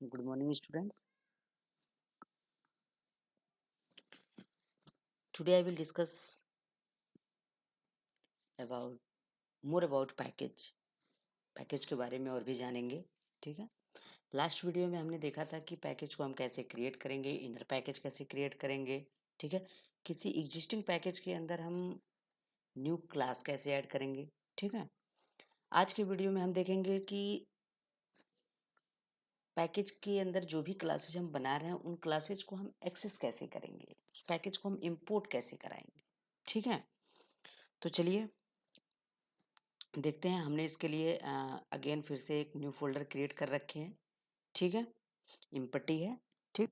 Good morning, students. Today I will discuss about more about package के बारे में और भी जानेंगे। ठीक है। लास्ट वीडियो में हमने देखा था कि पैकेज को हम कैसे क्रिएट करेंगे, इनर पैकेज कैसे क्रिएट करेंगे। ठीक है। किसी एग्जिस्टिंग पैकेज के अंदर हम न्यू क्लास कैसे ऐड करेंगे। ठीक है। आज के वीडियो में हम देखेंगे कि पैकेज के अंदर जो भी क्लासेज हम बना रहे हैं उन क्लासेज को हम एक्सेस कैसे करेंगे, पैकेज को हम इंपोर्ट कैसे कराएंगे। ठीक है। तो चलिए देखते हैं। हमने इसके लिए अगेन फिर से एक न्यू फोल्डर क्रिएट कर रखे हैं। ठीक है। इम्पटी है। ठीक।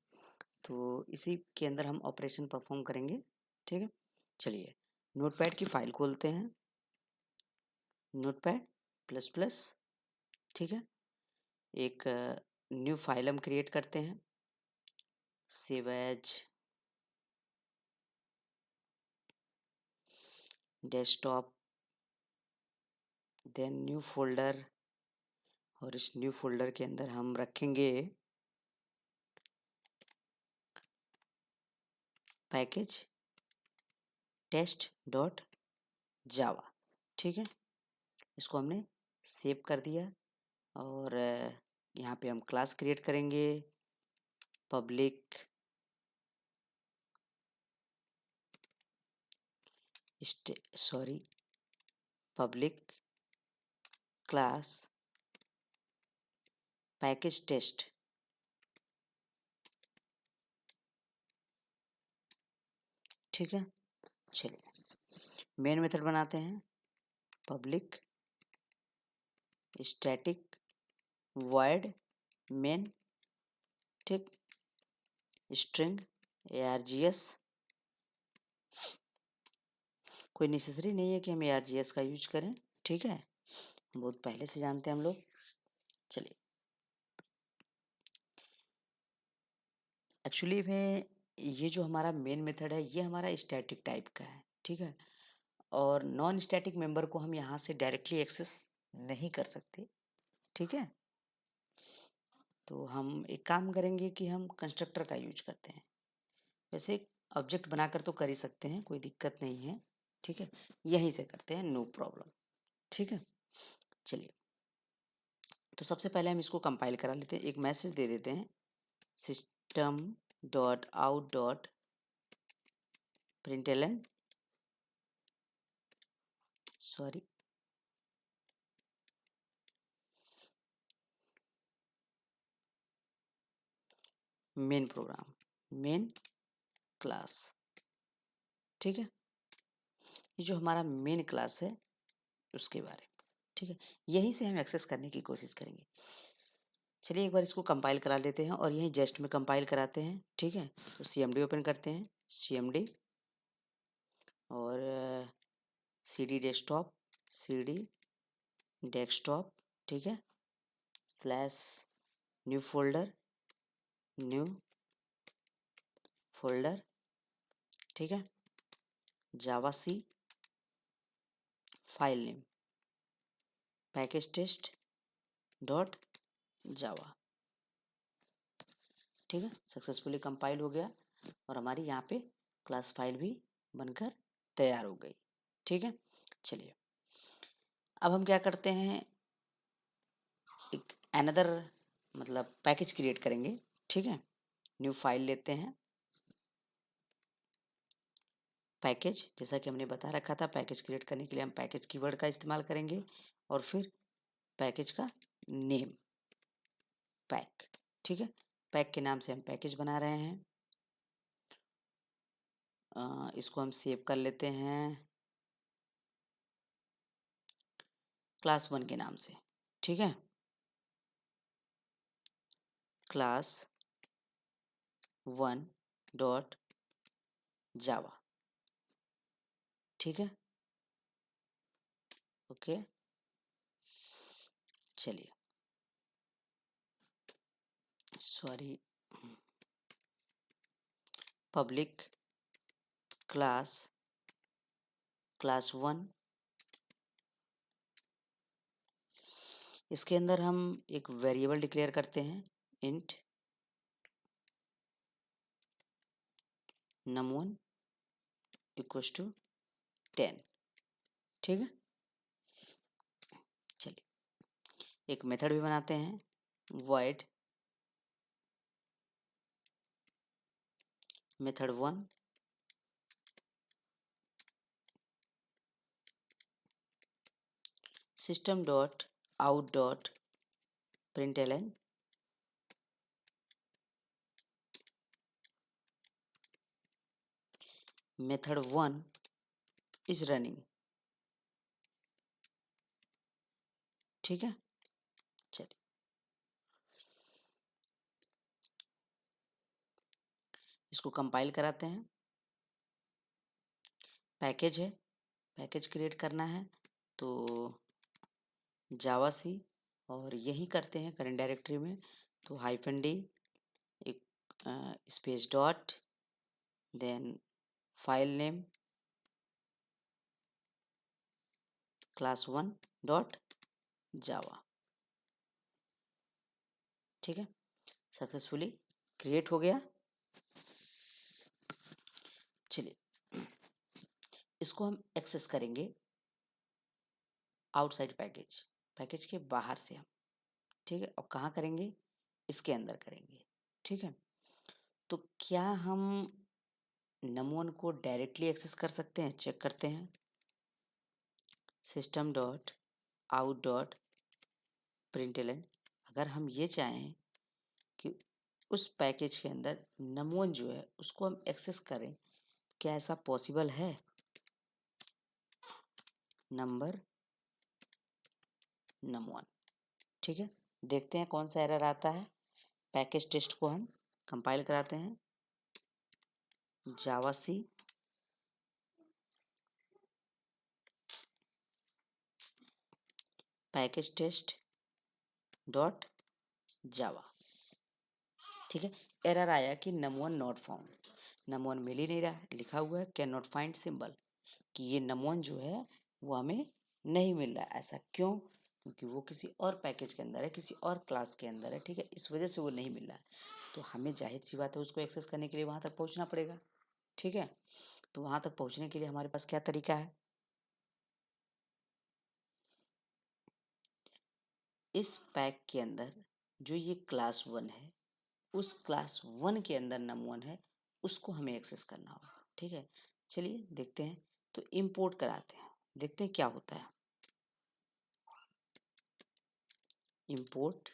तो इसी के अंदर हम ऑपरेशन परफॉर्म करेंगे। ठीक है। चलिए नोटपैड की फाइल खोलते हैं। Notepad plus plus. ठीक है। एक न्यू फाइल हम क्रिएट करते हैं। Save as desktop, then new folder, और इस न्यू फोल्डर के अंदर हम रखेंगे पैकेज टेस्ट डॉट जावा। ठीक है। इसको हमने सेव कर दिया और यहाँ पे हम क्लास क्रिएट करेंगे। Public public class package test. ठीक है। चलिए मेन मेथड बनाते हैं। Public static void main. ठीक। String args। कोई नेसेसरी नहीं है कि हम args का यूज करें। ठीक है। बहुत पहले से जानते हैं हम लोग। चलिए एक्चुअली में ये जो हमारा मेन मेथड है ये हमारा स्टैटिक टाइप का है। ठीक है। और नॉन स्टैटिक मेंबर को हम यहाँ से डायरेक्टली एक्सेस नहीं कर सकते। ठीक है। तो हम एक काम करेंगे कि हम कंस्ट्रक्टर का यूज करते हैं। वैसे ऑब्जेक्ट बनाकर तो कर ही सकते हैं, कोई दिक्कत नहीं है। ठीक है। यहीं से करते हैं, नो प्रॉब्लम। ठीक है। चलिए तो सबसे पहले हम इसको कंपाइल करा लेते हैं। एक मैसेज दे देते हैं system dot out dot println, sorry main program, main class. ठीक है। ये जो हमारा मेन क्लास है उसके बारे में। ठीक है। यहीं से हम एक्सेस करने की कोशिश करेंगे। चलिए एक बार इसको कंपाइल करा लेते हैं और यहीं जस्ट में कंपाइल कराते हैं। ठीक है। तो cmd ओपन करते हैं, cmd और cd डेस्कटॉप, cd डेस्कटॉप। ठीक है। Slash new folder, new folder. ठीक है। Java C, file name package test dot Java. ठीक है। सक्सेसफुली कंपाइल हो गया और हमारी यहाँ पे क्लास फाइल भी बनकर तैयार हो गई। ठीक है। चलिए अब हम क्या करते हैं, एक अनदर मतलब पैकेज क्रिएट करेंगे। ठीक है। न्यू फाइल लेते हैं, पैकेज जैसा कि हमने बता रखा था। पैकेज क्रिएट करने के लिए हम पैकेज कीवर्ड का इस्तेमाल करेंगे और फिर पैकेज का नेम पैक। ठीक है। पैक के नाम से हम पैकेज बना रहे हैं। इसको हम सेव कर लेते हैं क्लास 1 के नाम से। ठीक है। Class 1 dot Java. ठीक है। ओके। चलिए सॉरी, पब्लिक क्लास 1, इसके अंदर हम एक वेरिएबल डिक्लेयर करते हैं। int num1 equals to 10। ठीक है, चलिए एक मेथड भी बनाते हैं, void method1 system dot out dot println method1 is running। ठीक है, चलिए इसको कंपाइल कराते हैं। पैकेज है, पैकेज क्रिएट करना है तो जावा सी और यही करते हैं करंट डायरेक्टरी में, तो -d एक space dot then file name class1 dot Java. ठीक है, सक्सेसफुली क्रिएट हो गया। चलिए इसको हम एक्सेस करेंगे आउटसाइड पैकेज, पैकेज के बाहर से हम। ठीक है, और कहाँ करेंगे, इसके अंदर करेंगे। ठीक है, तो क्या हम num1 को डायरेक्टली एक्सेस कर सकते हैं, चेक करते हैं। System dot out dot println, अगर हम ये चाहें कि उस पैकेज के अंदर num1 जो है उसको हम एक्सेस करें, क्या ऐसा पॉसिबल है? Number num1। ठीक है, देखते हैं कौन सा एरर आता है। पैकेज टेस्ट को हम कंपाइल कराते हैं, जावा सी पैकेज टेस्ट डॉट जावा। ठीक है, एरर आया कि num1 नॉट फाउंड, num1 मिल ही नहीं रहा है, लिखा हुआ है कैन नॉट फाइंड सिंबल, कि ये num1 जो है वो हमें नहीं मिल रहा है। ऐसा क्यों? क्योंकि वो किसी और पैकेज के अंदर है, किसी और क्लास के अंदर है। ठीक है, इस वजह से वो नहीं मिल रहा है। तो हमें जाहिर सी बात है उसको एक्सेस करने के लिए वहां तक पहुंचना पड़ेगा। ठीक है, तो वहां तक पहुंचने के लिए हमारे पास क्या तरीका है, इस पैक के अंदर जो ये क्लास 1 है, उस क्लास 1 के अंदर num1 है, उसको हमें एक्सेस करना होगा। ठीक है, चलिए देखते हैं, तो इंपोर्ट कराते हैं, देखते हैं क्या होता है। इंपोर्ट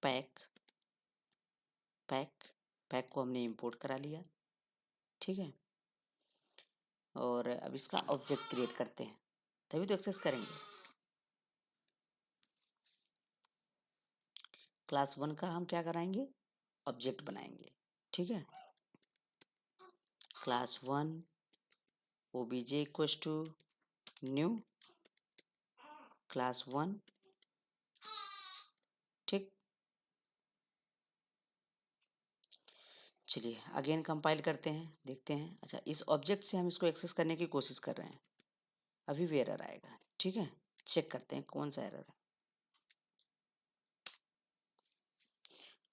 पैक, पैक पैक को हमने इंपोर्ट करा लिया। ठीक है, और अब इसका ऑब्जेक्ट क्रिएट करते हैं, तभी तो एक्सेस करेंगे। क्लास 1 का हम क्या कराएंगे, ऑब्जेक्ट बनाएंगे। ठीक है, class 1 obj equals to new class 1। ठीक, चलिए अगेन कंपाइल करते हैं, देखते हैं। अच्छा, इस ऑब्जेक्ट से हम इसको एक्सेस करने की कोशिश कर रहे हैं, अभी भी एरर आएगा। ठीक है, चेक करते हैं कौन सा एरर है।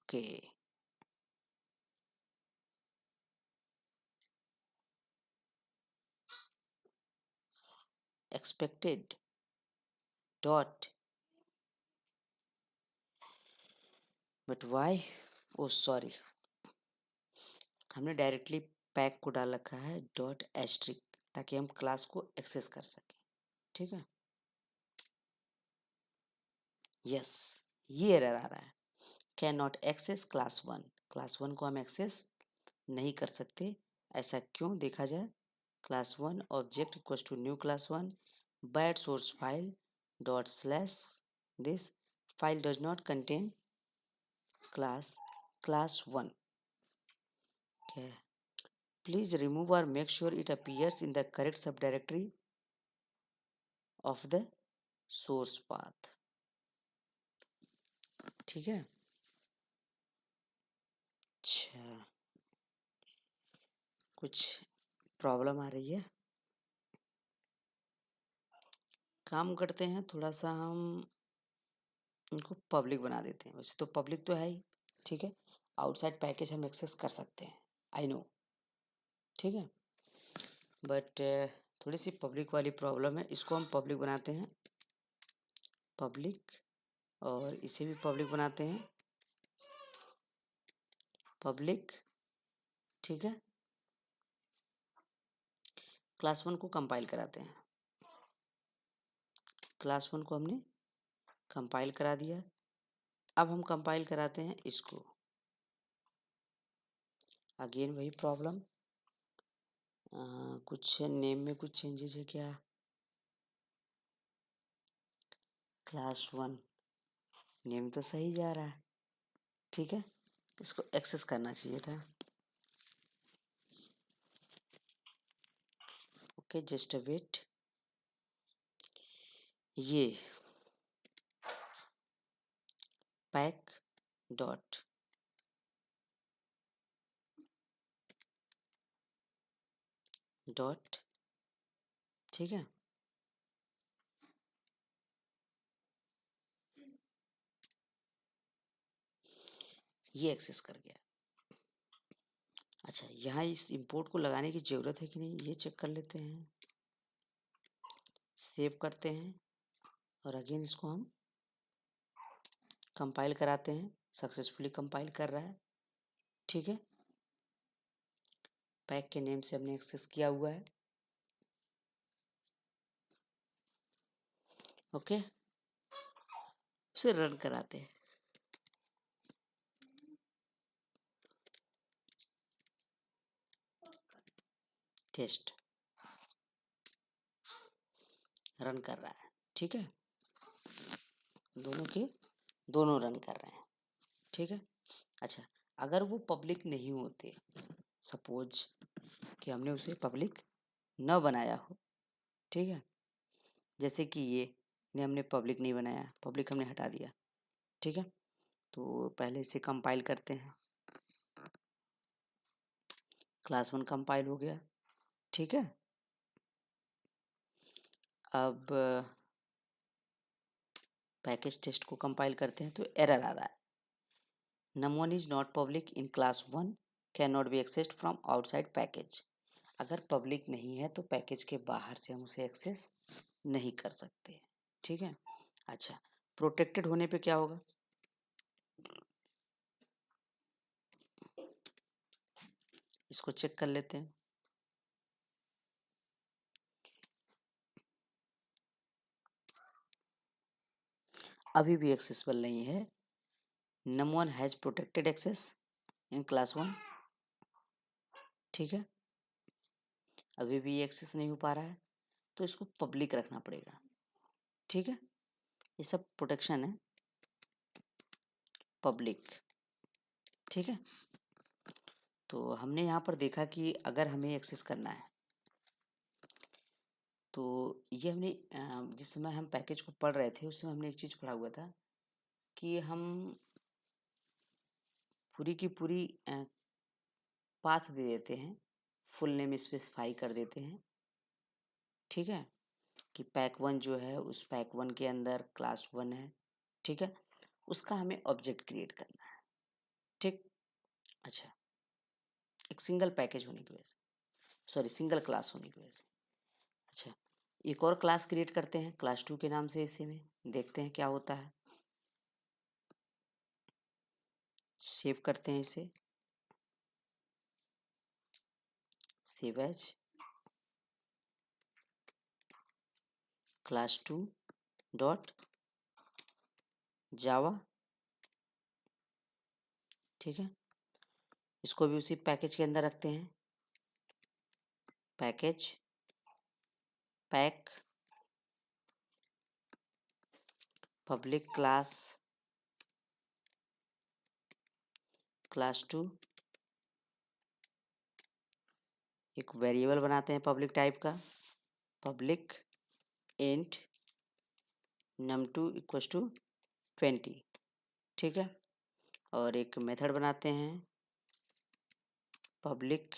Okay, expected dot, but why, oh sorry, हमने डायरेक्टली पैक को डाल रखा है डॉट एस्ट्रिक, ताकि हम क्लास को एक्सेस कर सकें। ठीक है, यस, ये एरर आ रहा है, cannot access class 1, class 1 को हम एक्सेस नहीं कर सकते। ऐसा क्यों, देखा जाए। Class 1 object equals to new class 1 bad source file dot slash this file does not contain class 1। okay, please remove or make sure it appears in the correct subdirectory of the source path। ठीक है, अच्छा कुछ problem आ रही है, काम करते हैं थोड़ा सा हम इनको पब्लिक बना देते हैं। वैसे तो पब्लिक तो है ही, ठीक है, आउटसाइड पैकेज हम एक्सेस कर सकते हैं, आई नो, ठीक है, बट थोड़ी सी पब्लिक वाली प्रॉब्लम है, इसको हम पब्लिक बनाते हैं, पब्लिक, और इसे भी पब्लिक बनाते हैं, पब्लिक, ठीक है। क्लास 1 को कंपाइल कराते हैं, क्लास 1 को हमने कंपाइल करा दिया। अब हम कंपाइल कराते हैं इसको, अगेन वही प्रॉब्लम, कुछ नेम में कुछ चेंजेस है क्या, क्लास 1 नेम तो सही जा रहा है, ठीक है, इसको एक्सेस करना चाहिए था, ओके, जस्ट अ वेट, ये पैक डॉट डॉट, ठीक है, ये एक्सेस कर गया। अच्छा, यहाँ इस इंपोर्ट को लगाने की ज़रूरत है कि नहीं, ये चेक कर लेते हैं, सेव करते हैं, और अगेन इसको हम कंपाइल कराते हैं, सक्सेसफुली कंपाइल कर रहा है, ठीक है, पैक के नेम से हमने एक्सेस किया हुआ है, ओके, उसे रन कराते हैं, टेस्ट रन कर रहा है, ठीक है, दोनों के दोनों रन कर रहे हैं, ठीक है। अच्छा, अगर वो पब्लिक नहीं होते, सपोज कि हमने उसे पब्लिक न बनाया हो, ठीक है, जैसे कि ये ने हमने पब्लिक नहीं बनाया, पब्लिक हमने हटा दिया, ठीक है, तो पहले इसे कंपाइल करते हैं, क्लास 1 कंपाइल हो गया, ठीक है, अब पैकेज टेस्ट को कंपाइल करते हैं, तो एरर आ रहा है, num1 is not public in class 1 cannot be accessed from outside package। अगर पब्लिक नहीं है तो पैकेज के बाहर से हम उसे एक्सेस नहीं कर सकते, ठीक है। अच्छा, प्रोटेक्टेड होने पे क्या होगा, इसको चेक कर लेते हैं, अभी भी एक्सेसिबल नहीं है, num1 has protected access in class 1, ठीक है, अभी भी एक्सेस नहीं हो पा रहा है, तो इसको पब्लिक रखना पड़ेगा, ठीक है, ये सब प्रोटेक्शन है, पब्लिक, ठीक है। तो हमने यहाँ पर देखा कि अगर हमें एक्सेस करना है, तो ये हमने जिस समय हम पैकेज को पढ़ रहे थे उस समय हमने एक चीज़ पढ़ा हुआ था कि हम पूरी की पूरी पाथ दे देते हैं, फुल नेम स्पेसिफाई कर देते हैं, ठीक है, कि पैक 1 जो है उस पैक 1 के अंदर क्लास 1 है, ठीक है, उसका हमें ऑब्जेक्ट क्रिएट करना है, ठीक। अच्छा, एक सिंगल पैकेज होने की वजह से, सॉरी सिंगल क्लास होने की वजह से, अच्छा, एक और क्लास क्रिएट करते हैं क्लास 2 के नाम से, इसी में देखते हैं क्या होता है, सेव करते हैं इसे, save as class 2 dot Java, ठीक है, इसको भी उसी पैकेज के अंदर रखते हैं, पैकेज पैक पब्लिक क्लास 2, एक वेरिएबल बनाते हैं पब्लिक टाइप का, public int num2 equals to 20, ठीक है, और एक मेथड बनाते हैं पब्लिक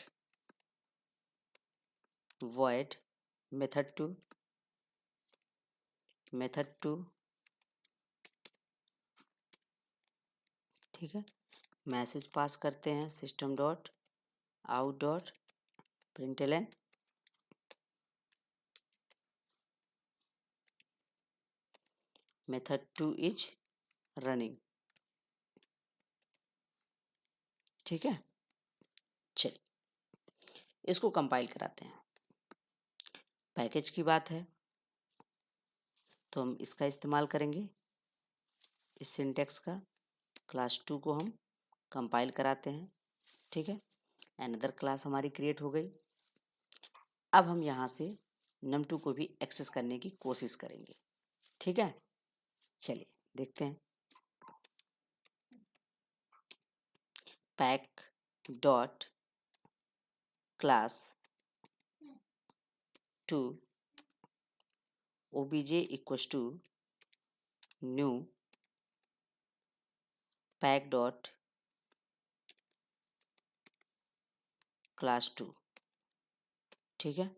void method2 ठीक है, मैसेज पास करते हैं system dot out dot println method 2 is running. ठीक है, चलिए इसको कंपाइल कराते हैं। पैकेज की बात है तो हम इसका इस्तेमाल करेंगे, इस सिंटेक्स का। क्लास 2 को हम कंपाइल कराते हैं। ठीक है, अनदर क्लास हमारी क्रिएट हो गई। अब हम यहाँ से num2 को भी एक्सेस करने की कोशिश करेंगे। ठीक है, चलिए देखते हैं। Pack dot class 2 obj equals to new pack dot class 2। ठीक है,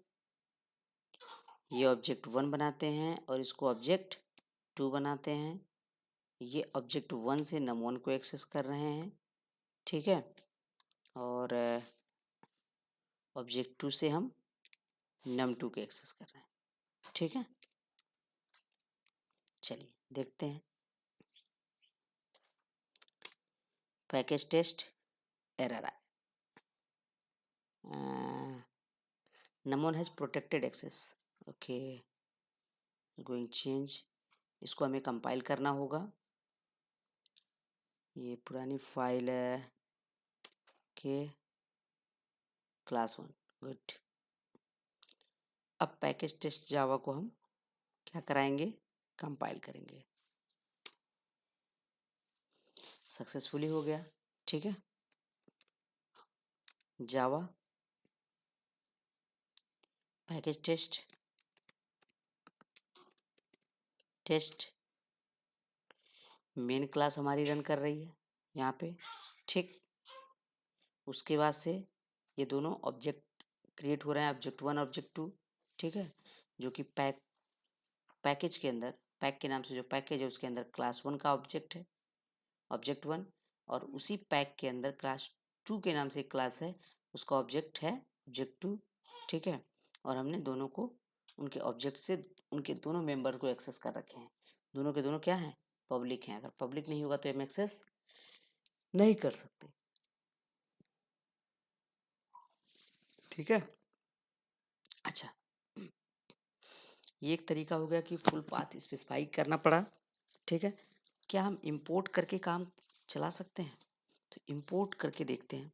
ये ऑब्जेक्ट 1 बनाते हैं और इसको ऑब्जेक्ट 2 बनाते हैं। ये ऑब्जेक्ट 1 से num1 को एक्सेस कर रहे हैं। ठीक है, और ऑब्जेक्ट 2 से हम num2 को एक्सेस कर रहे हैं। ठीक है, चलिए देखते हैं। पैकेज टेस्ट एरर आया, num1 has protected access. Okay, going change. इसको हमें कंपाइल करना होगा। ये पुरानी फाइल है के क्लास 1। गुड। अब पैकेज टेस्ट जावा को हम क्या कराएंगे, कंपाइल करेंगे। सक्सेसफुली हो गया। ठीक है, Java package test test main class हमारी रन कर रही है यहाँ पे। ठीक, उसके बाद से ये दोनों ऑब्जेक्ट क्रिएट हो रहे हैं, ऑब्जेक्ट 1 ऑब्जेक्ट 2। ठीक है, जो कि पैकेज के अंदर, पैक के नाम से जो पैकेज है उसके अंदर क्लास 1 का ऑब्जेक्ट है, ऑब्जेक्ट 1। और उसी पैक के अंदर क्लास 2 के नाम से एक क्लास है, उसका ऑब्जेक्ट है ऑब्जेक्ट 2। ठीक है, और हमने दोनों को उनके ऑब्जेक्ट से उनके दोनों मेंबर को एक्सेस कर रखे हैं। दोनों के दोनों क्या हैं, पब्लिक हैं। अगर पब्लिक नहीं होगा तो हम एक्सेस नहीं कर सकते। ठीक है, अच्छा, ये एक तरीका हो गया कि फुल पाथ स्पेसिफाई करना पड़ा। ठीक है, क्या हम इंपोर्ट करके काम चला सकते हैं? तो इंपोर्ट करके देखते हैं।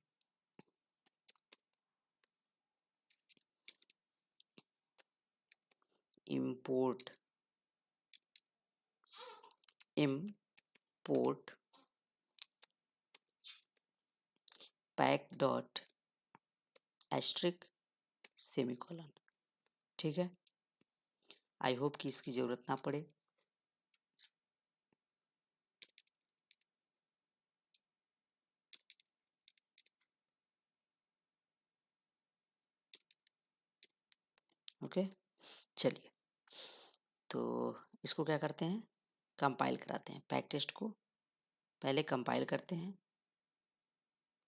Import import pack dot asterisk semicolon. ठीक है, आई होप कि इसकी जरूरत ना पड़े। ओके, चलिए तो इसको क्या करते हैं, कंपाइल कराते हैं। पैक टेस्ट को पहले कंपाइल करते हैं।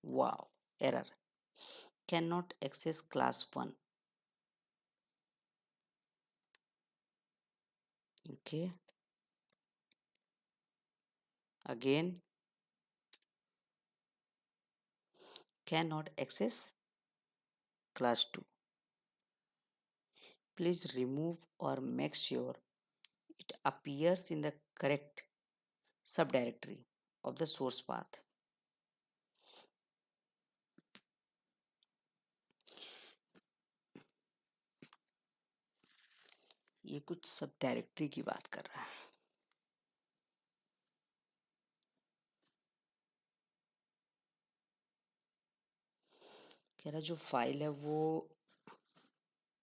Wow, error, cannot access class 1। Okay, again cannot access class 2। Please remove और make sure it appears in the correct subdirectory of the source path। ये कुछ सब डायरेक्टरी की बात कर रहा है। कह रहा जो फाइल है वो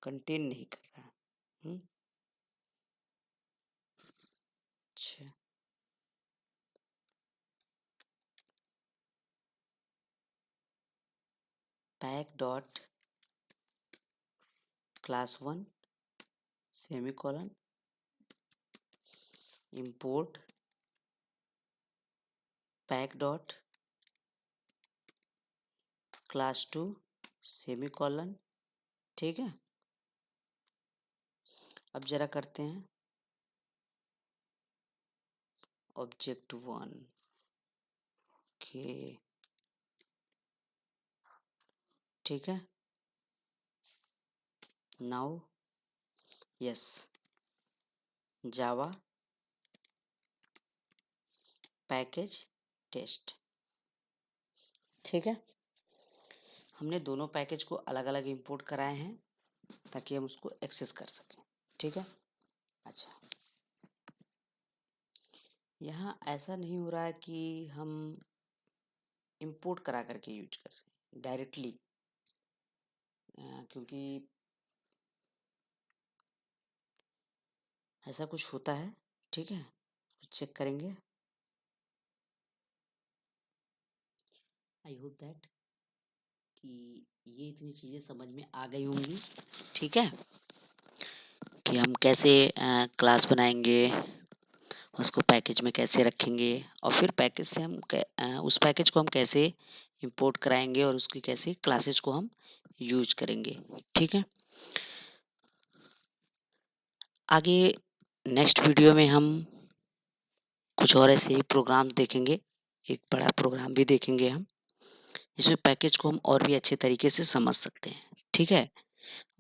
कंटेन नहीं कर रहा है। अच्छा, pack dot class 1 semicolon import pack dot class 2 semicolon, ठीक है। अब जरा करते हैं ऑब्जेक्ट 1 के, ठीक है। Now yes Java package test, ठीक है। हमने दोनों पैकेज को अलग अलग इंपोर्ट कराए हैं ताकि हम उसको एक्सेस कर सकें, ठीक है। अच्छा, यहाँ ऐसा नहीं हो रहा है कि हम इंपोर्ट करा करके यूज कर सकें डायरेक्टली, क्योंकि ऐसा कुछ होता है, ठीक है। चेक करेंगे। आई होप दैट कि ये इतनी चीज़ें समझ में आ गई होंगी, ठीक है, कि हम कैसे क्लास बनाएंगे, उसको पैकेज में कैसे रखेंगे, और फिर पैकेज से हम उस पैकेज को हम कैसे इंपोर्ट कराएंगे और उसकी कैसे क्लासेस को हम यूज करेंगे, ठीक है। आगे नेक्स्ट वीडियो में हम कुछ और ऐसे ही प्रोग्राम्स देखेंगे, एक बड़ा प्रोग्राम भी देखेंगे हम, इसमें पैकेज को हम और भी अच्छे तरीके से समझ सकते हैं, ठीक है।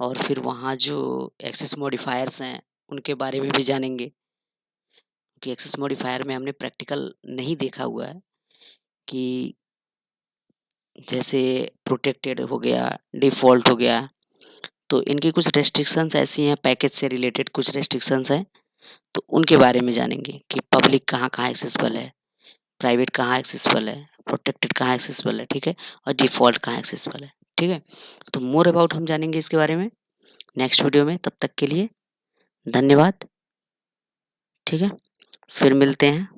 और फिर वहाँ जो एक्सेस मॉडिफायर्स हैं उनके बारे में भी जानेंगे, क्योंकि एक्सेस मॉडिफायर में हमने प्रैक्टिकल नहीं देखा हुआ है कि जैसे प्रोटेक्टेड हो गया, डिफ़ॉल्ट हो गया, तो इनकी कुछ रेस्ट्रिक्शंस ऐसी हैं, पैकेज से रिलेटेड कुछ रेस्ट्रिक्शंस हैं, तो उनके बारे में जानेंगे कि पब्लिक कहाँ-कहाँ एक्सेसिबल है, प्राइवेट कहाँ एक्सेसिबल है, प्रोटेक्टेड कहाँ एक्सेसिबल है, ठीक है, और डिफ़ॉल्ट कहाँ एक्सेसिबल है, ठीक है। तो मोर अबाउट हम जानेंगे इसके बारे में नेक्स्ट वीडियो में। तब तक के लिए धन्यवाद, ठीक है। फिर मिलते हैं।